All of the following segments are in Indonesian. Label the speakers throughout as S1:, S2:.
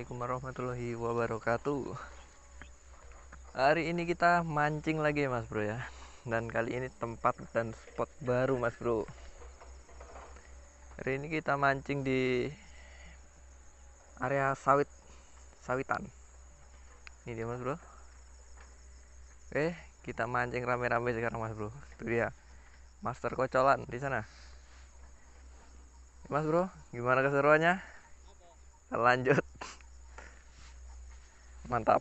S1: Assalamualaikum warahmatullahi wabarakatuh. Hari ini kita mancing lagi ya mas bro ya. Dan kali ini tempat dan spot baru mas bro. Hari ini kita mancing di area sawitan. Ini dia mas bro. Oke, kita mancing rame-rame sekarang mas bro. Itu dia master kocolan di sana. Mas bro, gimana keseruannya? Lanjut. Mantap.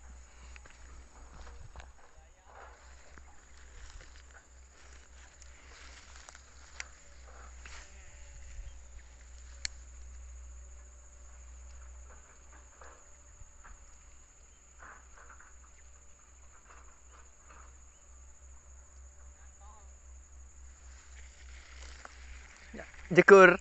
S1: Jekur.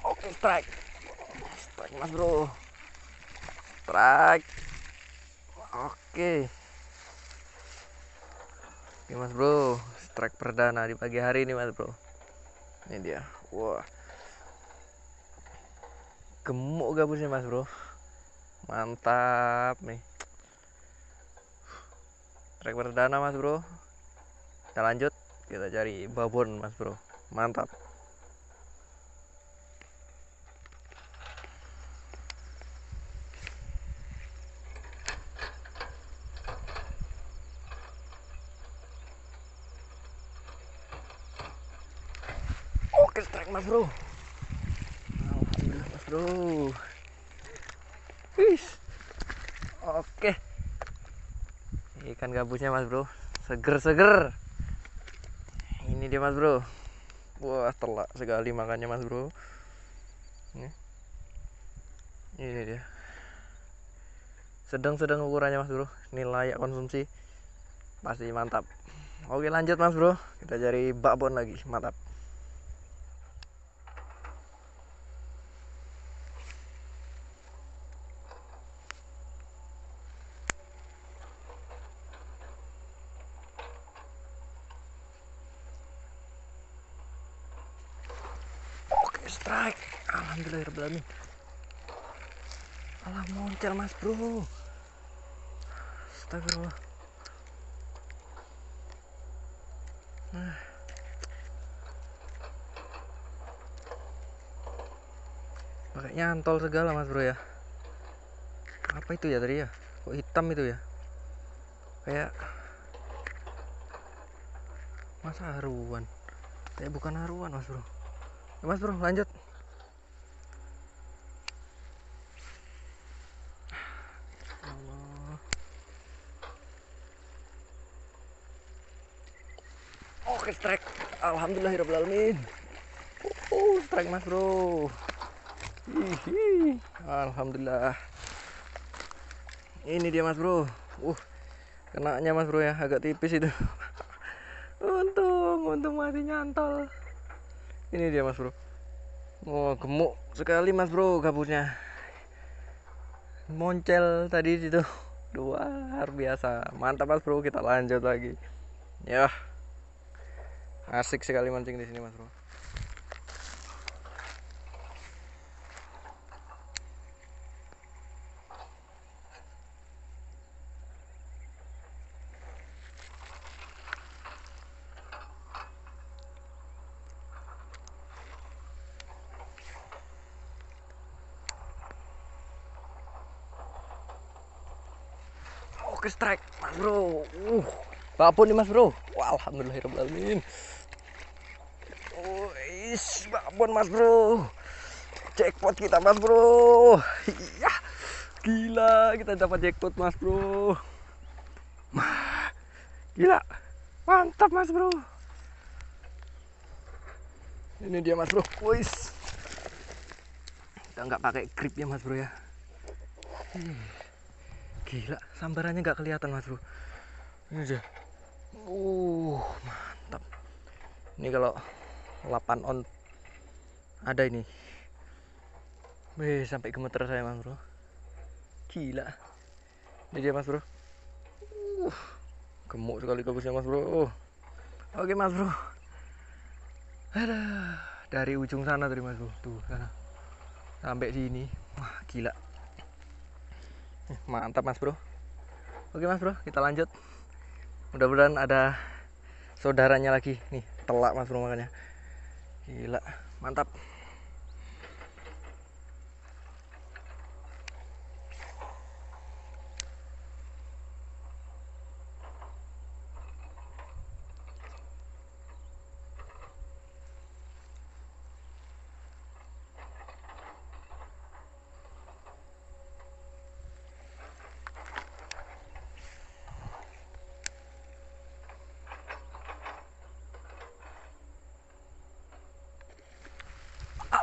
S1: Oke, strike. Strike mas bro. Strike. Oke. Oke mas bro, strike perdana di pagi hari ini mas bro. Ini dia. Wah, gemuk gabusnya mas bro. Mantap nih. Strike perdana mas bro. Kita lanjut, kita cari babon mas bro. Mantap. Oke, strike mas bro. Alhamdulillah mas bro. Wih. Oke. Ikan gabusnya mas bro. Seger-seger. Ini dia mas bro. Wah, telak sekali makannya mas bro. Ini dia. Sedang-sedang ukurannya mas bro. Ini layak konsumsi. Pasti mantap. Oke lanjut mas bro. Kita cari babon lagi. Mantap. Strike. Alhamdulillahirobbilalamin. Alah moncel mas bro. Astagfirullah. Pakai nyantol segala mas bro ya. Apa itu ya tadi ya? Kok hitam itu ya? Kayak masa haruan? Kayak bukan haruan mas bro. Ya, mas bro lanjut. Oke strike. Alhamdulillahirobbilalamin. Strike mas bro. Hihi. Alhamdulillah. Ini dia mas bro. Kenanya mas bro ya, agak tipis itu. Untung masih nyantol. Ini dia mas bro. Oh, gemuk sekali mas bro gabusnya. Moncel tadi itu. Luar biasa. Mantap mas bro, kita lanjut lagi. Ya. Asik sekali mancing di sini mas bro. Oke strike mas bro. Babon nih mas bro. Wah, alhamdulillahirobbilalamin. Babon mas bro. Jackpot kita mas bro. Iya. Gila, kita dapat jackpot mas bro. Gila. Mantap mas bro. Ini dia mas bro. Wis. Kita nggak pakai grip ya mas bro ya. Gila, sambarannya nggak kelihatan mas bro. Ini aja. Mantap. Ini kalau 8 on ada ini. Sampai gemeter saya mas bro. Gila. Ini dia mas bro. Gemuk sekali gabusnya mas bro. Oke mas bro. Ada dari ujung sana tadi mas bro. Tuh sana. Sampai sini. Wah gila. Mantap mas bro. Oke mas bro, kita lanjut. Mudah-mudahan ada saudaranya lagi. Nih, telak mas bro makanya. Gila, mantap.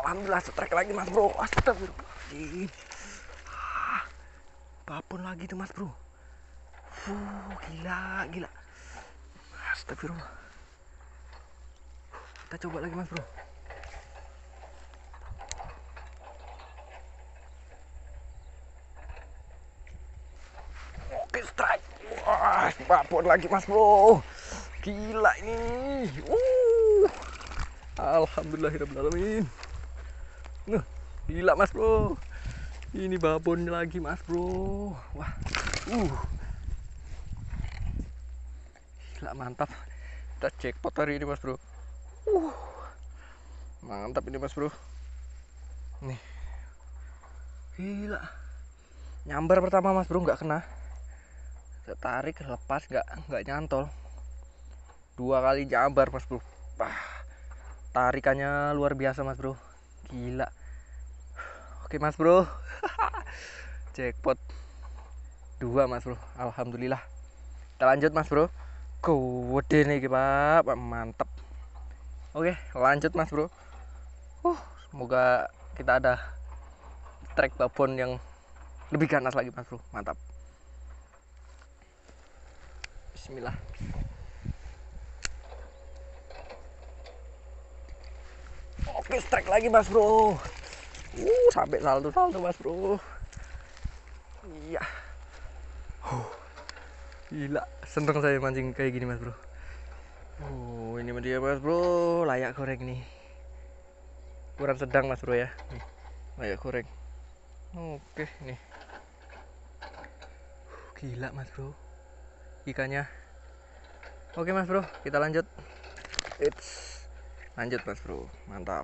S1: Alhamdulillah strike lagi mas bro. Astagfirullahaladzim. Babon lagi tuh mas bro. Gila, gila. Astagfirullah. Kita coba lagi mas bro. Oke strike. Wah, babon lagi mas bro. Gila ini. Alhamdulillahirrahmanirrahim. Gila mas bro. Ini babonnya lagi mas bro. Wah. Gila mantap. Kita jackpot hari ini mas bro. Mantap ini mas bro. Nih. Gila. Nyambar pertama mas bro nggak kena. Saya tarik lepas nggak nyantol. 2 kali nyambar mas bro. Tarikannya luar biasa mas bro. Gila. Oke mas bro. Jackpot 2 mas bro. Alhamdulillah. Kita lanjut mas bro. Gede nih pak. Mantap. Oke lanjut mas bro. Semoga kita ada strike babon yang lebih ganas lagi mas bro. Mantap. Bismillah. Oke strike lagi mas bro. Sampai saldo mas bro. Iya. Gila, seneng saya mancing kayak gini mas bro. Ini dia mas bro, layak goreng nih. Ukuran sedang mas bro ya. Nih, layak goreng. Oke nih. Gila mas bro. Ikannya. Oke mas bro, kita lanjut. Lanjut mas bro, mantap.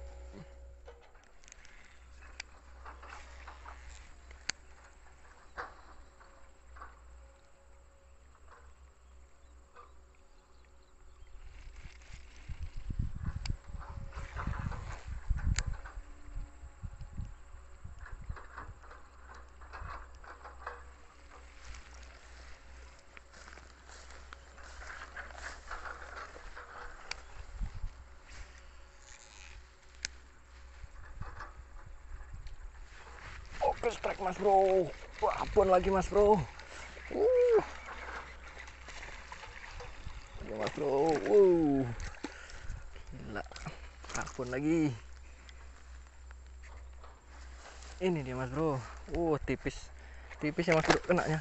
S1: Oke strike mas bro. Babon lagi mas bro. Oke mas bro. Gila. Babon lagi. Ini dia mas bro. Tipis. Tipis ya mas bro kenanya.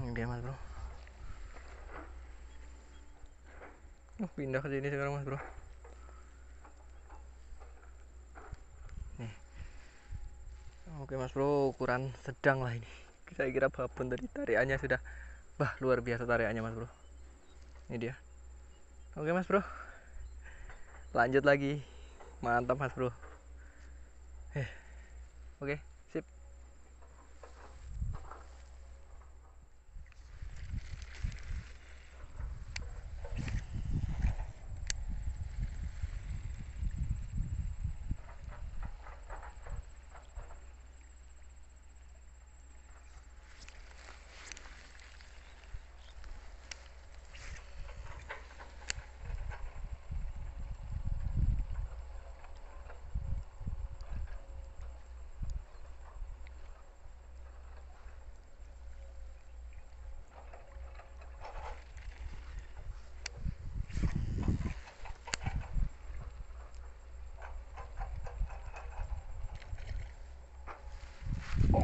S1: Ini dia mas bro. Pindah ke sini sekarang mas bro. Nih. Oke mas bro, ukuran sedang lah ini. Saya kira babon tadi tariannya sudah luar biasa tariannya mas bro. Ini dia. Oke mas bro. Lanjut lagi. Mantap mas bro. Oke, sip.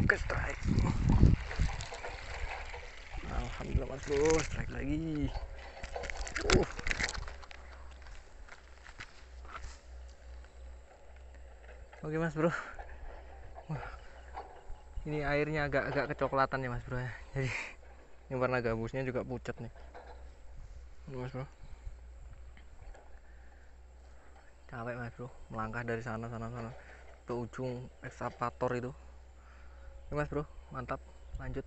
S1: Oke, strike. Alhamdulillah mas bro, strike lagi. Oke mas bro. Wah, ini airnya agak kecoklatan ya mas bro ya. Jadi ini warna gabusnya juga pucat nih. Ini mas bro. Capek mas bro, melangkah dari sana ke ujung ekskavator itu. Oke mas bro, mantap. Lanjut.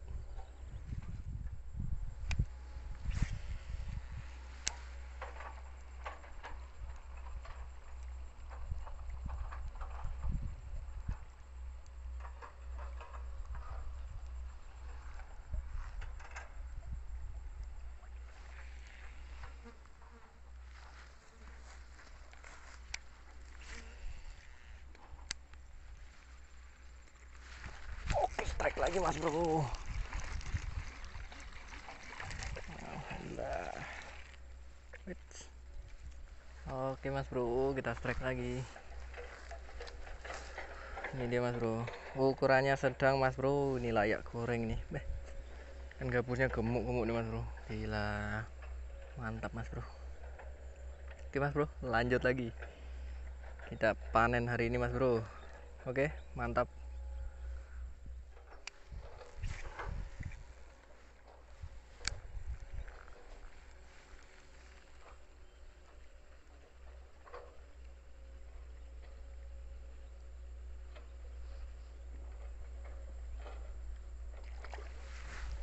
S1: Oke, strike lagi mas bro. Alhamdulillah. Oke mas bro, kita strike lagi. Ini dia mas bro, ukurannya sedang mas bro. Ini layak goreng nih. Kan gabusnya gemuk nih mas bro. Gila, mantap mas bro. Oke mas bro, lanjut lagi. Kita panen hari ini mas bro. Oke, mantap.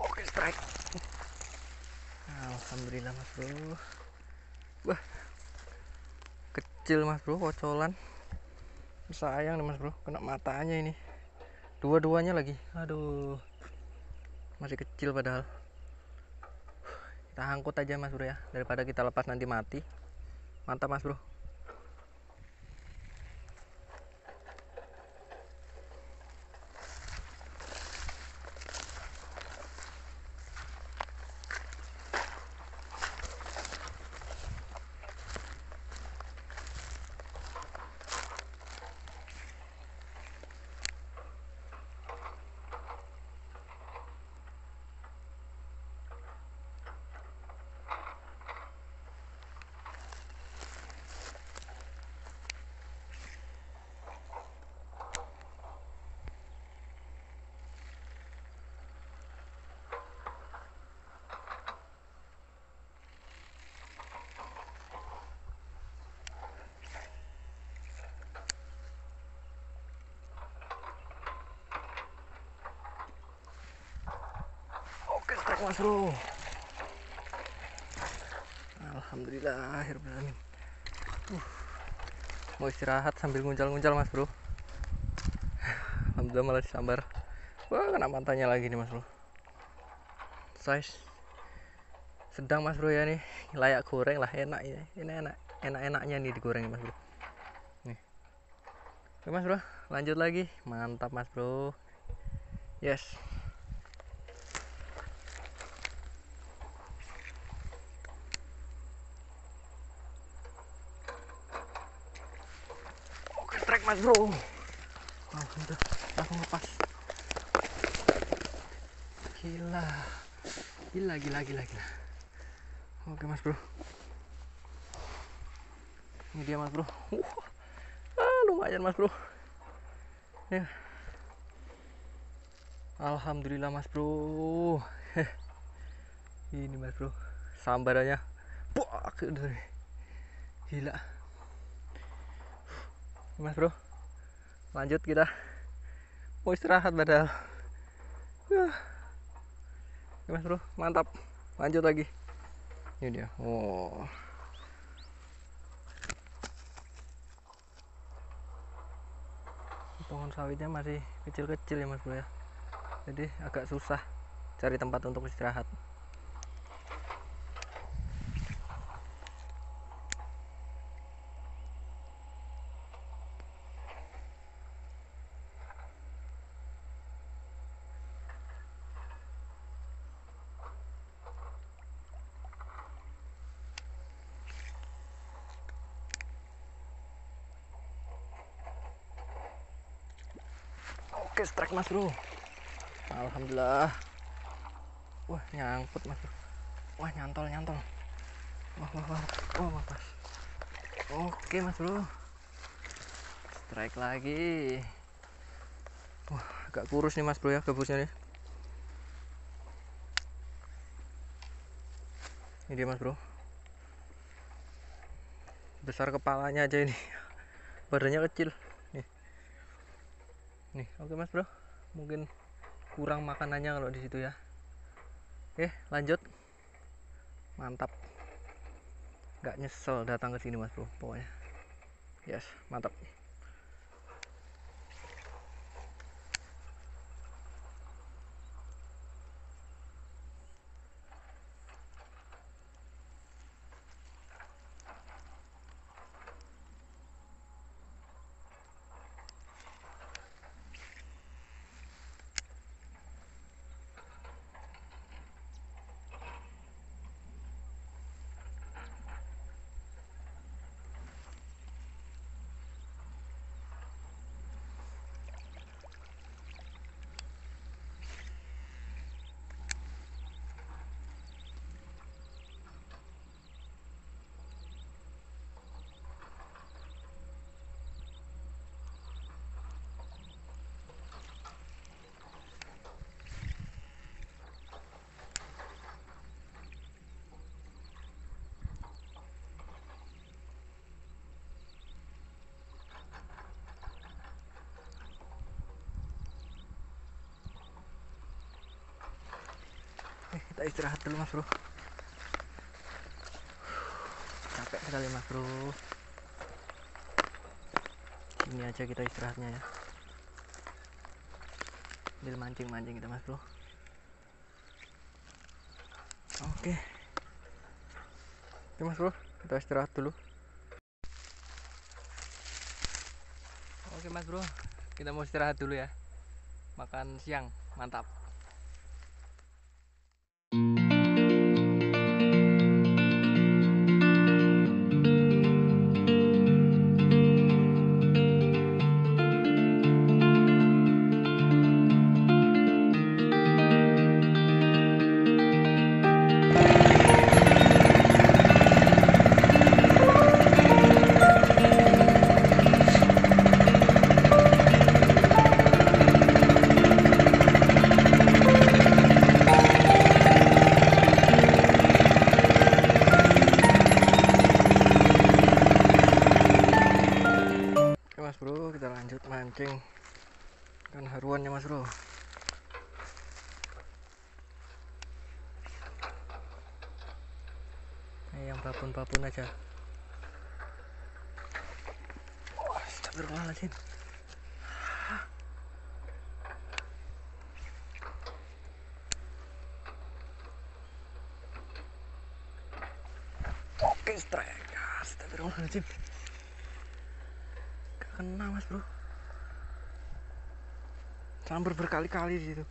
S1: Oke, strike. Alhamdulillah mas bro. Wah, kecil mas bro, kocolan. Sayang nih mas bro, kena matanya ini. Dua-duanya lagi. Aduh, masih kecil padahal. Kita angkut aja mas bro ya, daripada kita lepas nanti mati. Mantap mas bro. Oke, strike mas bro. Alhamdulillah, akhirnya mau istirahat sambil nguncal-nguncal mas bro. Alhamdulillah malah disambar. Wah, kena matanya lagi nih mas bro. Size sedang mas bro ya nih, layak goreng lah, enak ya. Ini enak-enaknya nih digoreng mas bro. Nih. Oke mas bro, lanjut lagi. Mantap mas bro. Yes. Oke, strike mas bro. Alhamdulillah, langsung lepas. Gila. Gila. Oke mas bro, ini dia mas bro. Lumayan mas bro ya. Alhamdulillah mas bro. Ini mas bro, sambarannya gila mas bro. Lanjut, kita mau istirahat padahal. Mas bro, mantap. Lanjut lagi. Ini dia. Oh, pohon sawitnya masih kecil-kecil ya mas bro ya, jadi agak susah cari tempat untuk istirahat. Oke, strike mas bro. Alhamdulillah. Wah, nyangkut mas bro. Wah, nyantol. Wah, pas. Oke mas bro, strike lagi. Wah, agak kurus nih mas bro ya gabusnya nih. Ini dia mas bro, besar kepalanya aja ini, badannya kecil nih. Oke mas bro, mungkin kurang makanannya kalau di situ ya. Oke, lanjut. Mantap, nggak nyesel datang ke sini mas bro pokoknya. Yes, mantap. Kita istirahat dulu mas bro, capek sekali mas bro. Ini aja kita istirahatnya ya, sambil mancing kita mas bro. Oke mas bro, kita istirahat dulu. Oke mas bro, kita mau istirahat dulu ya, makan siang mantap. Mas bro, kita lanjut mancing kan haruannya mas bro. Yang babon aja. Wah, astagfirullahaladzim. Oke, strike. Astagfirullahaladzim, gak kena mas bro, sambar berkali-kali di situ.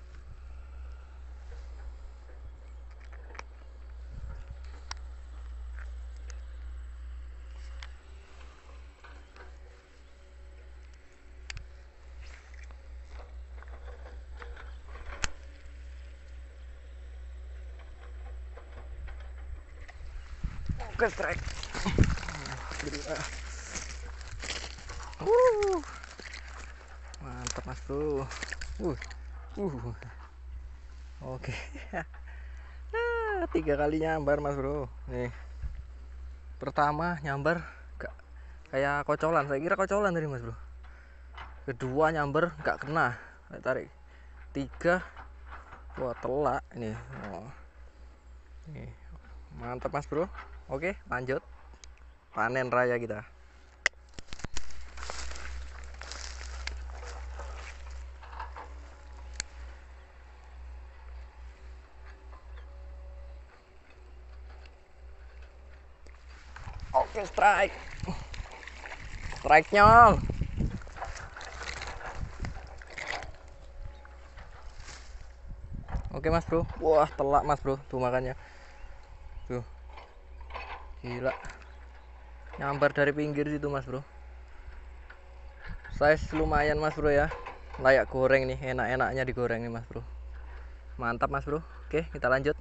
S1: Oke, strike. Mantap mas bro. Oke. 3 kali nyambar mas bro. Nih, pertama nyambar kayak kocolan, saya kira kocolan tadi mas bro. Kedua nyamber nggak kena, saya tarik. 3, wah telak ini. Nih, mantap mas bro. Oke, lanjut panen raya kita. Oke, strike nyol. Oke mas bro, wah telak mas bro, tuh makannya tuh, gila, nyambar dari pinggir situ mas bro. Size lumayan mas bro ya, layak goreng nih, enak-enaknya digoreng nih mas bro. Mantap mas bro. Oke, kita lanjut.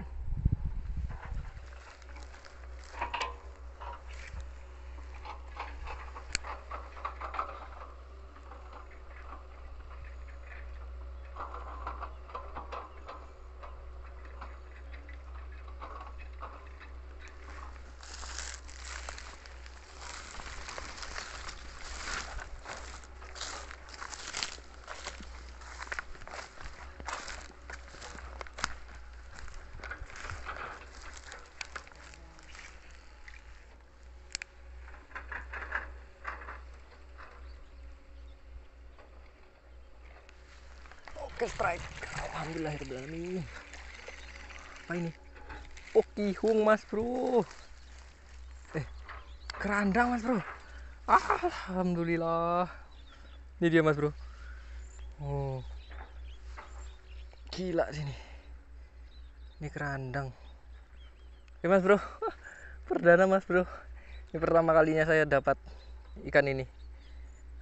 S1: Oke, strike. Alhamdulillahirobbilalamin. Apa ini? Oh, kihung mas bro. Kerandang mas bro. Alhamdulillah. Ini dia mas bro. Oh, gila sini. Ini kerandang. Oke mas bro. Perdana mas bro. Ini pertama kalinya saya dapat ikan ini.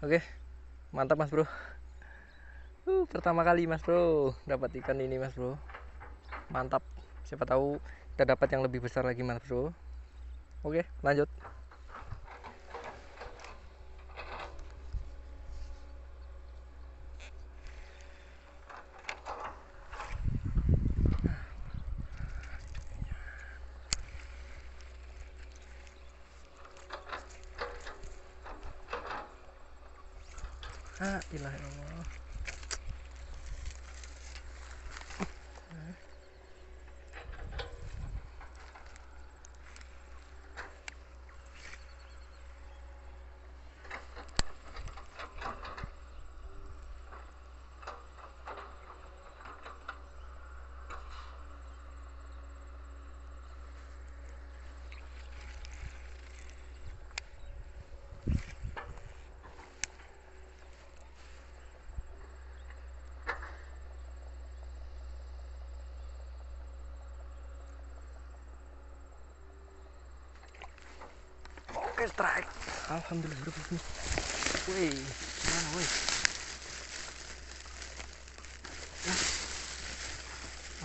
S1: Oke, mantap mas bro. Pertama kali mas bro dapat ikan ini mas bro. Mantap. Siapa tahu kita dapat yang lebih besar lagi mas bro. Oke, lanjut. Ilah ya Allah. Oke, strike. Alhamdulillah bro. Wih, mana wih?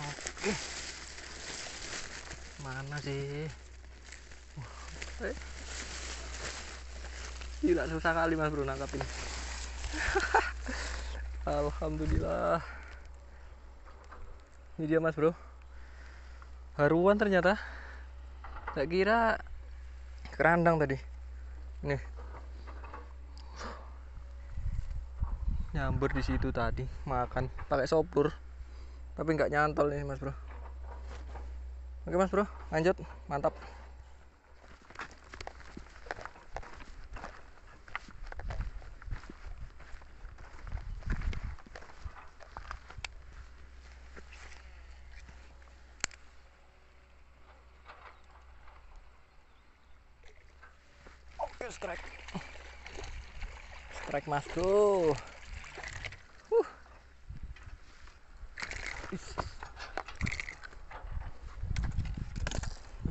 S1: Oke. Mana sih? Gila, susah kali mas bro nangkapin. Alhamdulillah. Ini dia mas bro. Haruan ternyata. Tak kira kerandang tadi. Nih. Nyambur di situ tadi, makan pakai sopur. Tapi nggak nyantol nih mas bro. Oke mas bro, lanjut. Mantap. Oke, strike. Strike mas bro.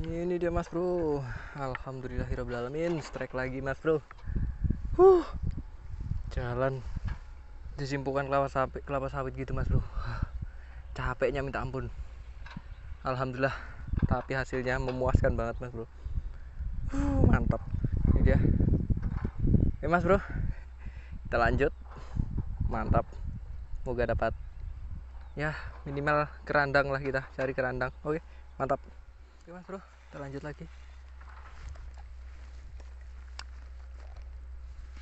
S1: Ini dia mas bro. Alhamdulillahirobbilalamin. Strike lagi mas bro. Jalan disimpukan kelapa sawit gitu mas bro. Capeknya minta ampun. Alhamdulillah, tapi hasilnya memuaskan banget mas bro. Mantap. Ini dia. Oke mas bro, kita lanjut. Mantap. Semoga dapat ya minimal kerandang lah, kita cari kerandang. Oke, mantap. Oke mas bro, kita lanjut lagi.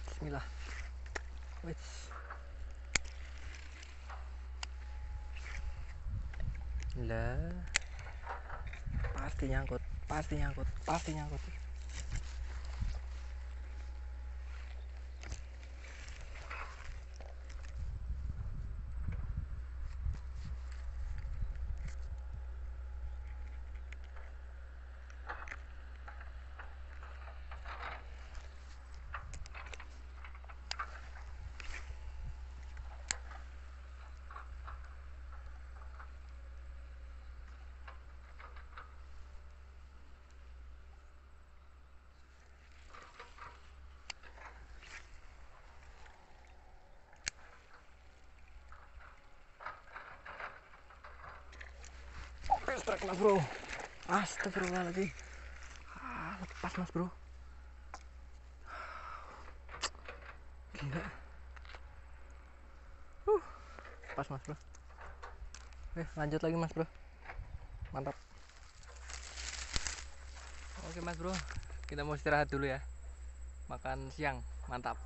S1: Bismillah. Wih. Lah, pasti nyangkut, pasti nyangkut, pasti nyangkut. strike mas bro. Astagfirullahaladzim. Lepas mas bro. Gila. Lepas mas bro. Lanjut lagi mas bro. Mantap. Oke mas bro, kita mau istirahat dulu ya. Makan siang, mantap.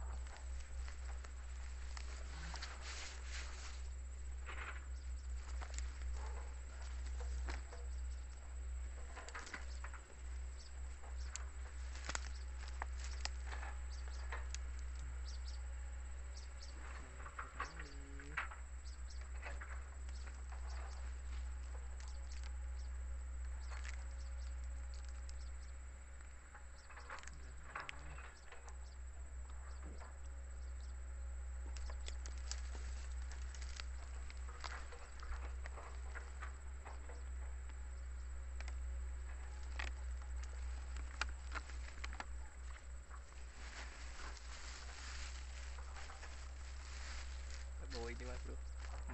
S1: Bawa ini mas bro,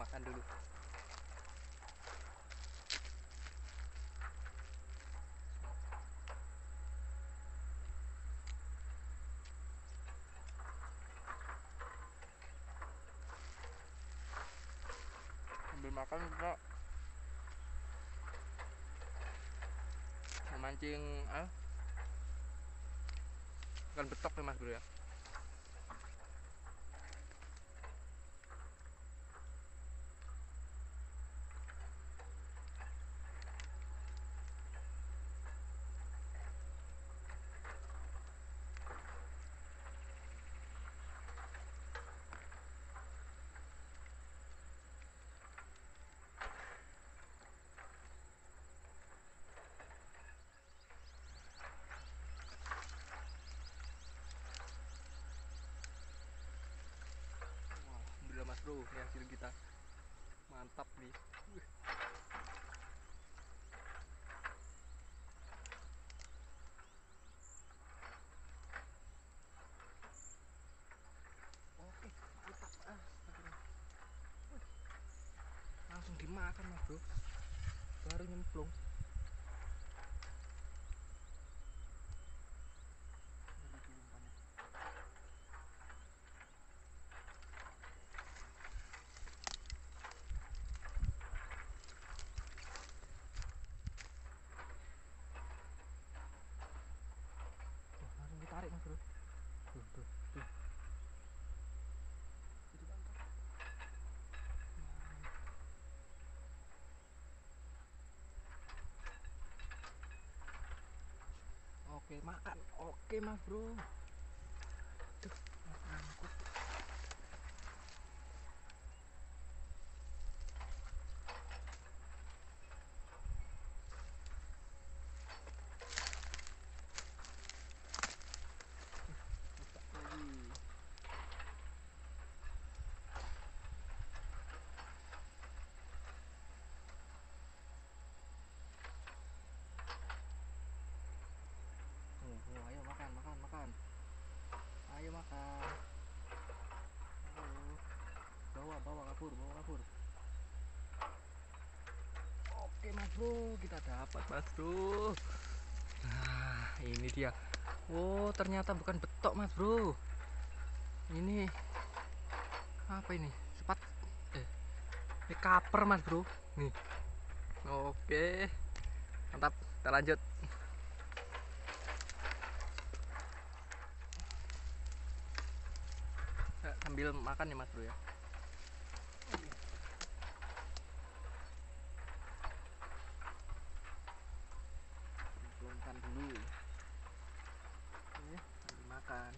S1: makan dulu. Sambil makan kita memancing ikan betok ya mas bro ya. Alhamdulillah mas bro, ini hasil kita mantap nih. Oke, mantap. Langsung dimakan mas bro, baru nyemplung. Langsung ditarik mas bro. Tuh. Jadi mantap. Oke, makan. Oke mas bro. Tuh, angkut. Ayo makan. Ayo makan. Bawa kabur. Oke mas bro, kita dapat mas bro. Nah, ini dia. Oh, ternyata bukan betok mas bro. Ini apa ini? Ini kaper mas bro. Nih. Oke, mantap. Kita lanjut. Sambil makan ya mas bro ya. Cemplungkan dulu. Oke, sambil makan.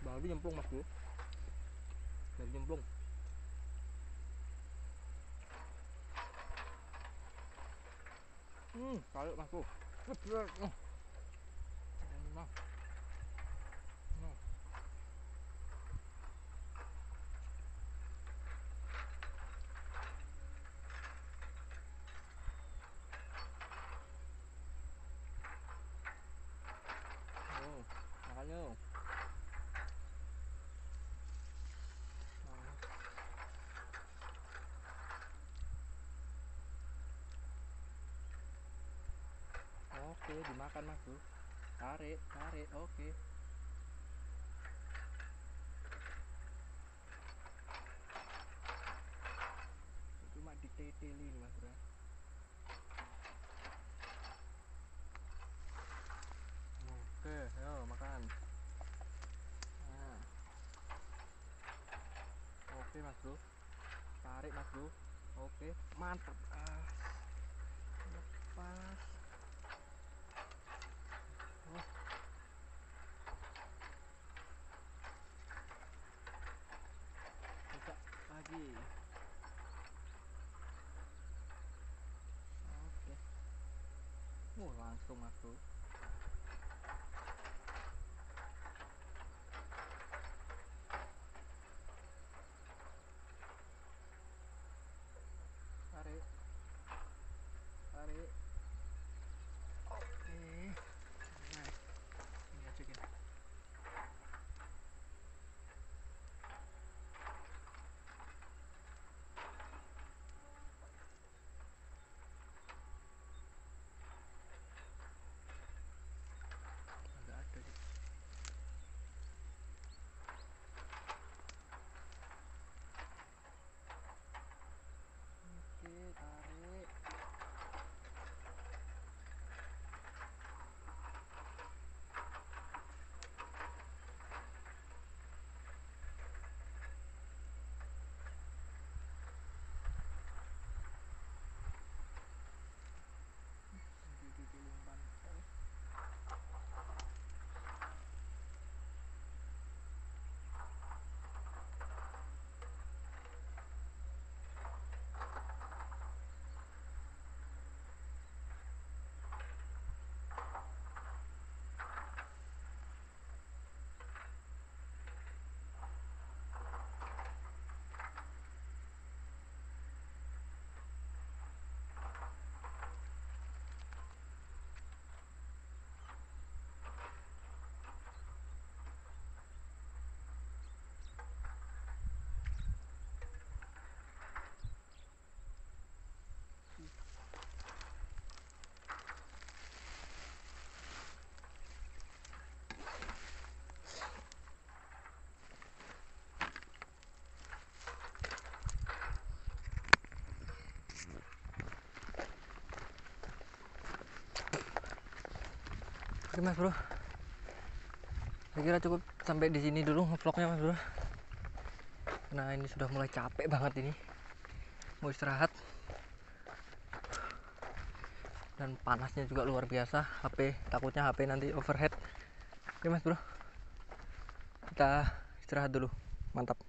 S1: Baru nyemplung mas bro. Baru nyemplung. Kayu mas bro. Makan yuk. Oke, dimakan mas bro. Tarik, tarik, oke. Cuma ditetelin mas bro. Oke, ayo makan. Nah, oke mas bro. Tarik mas bro. Oke, mantap. Lepas. Oh, buka lagi. Oke. Langsung mas bro. Tarik, tarik. Oke. Nah, ini aja gitu. Nggak ada gitu. Oke, tarik. Ditetelin pantai. Oke mas bro, saya kira cukup sampai di sini dulu vlognya mas bro. Nah ini sudah mulai capek banget ini, mau istirahat dan panasnya juga luar biasa. HP takutnya HP nanti overheat. Oke mas bro, kita istirahat dulu, mantap.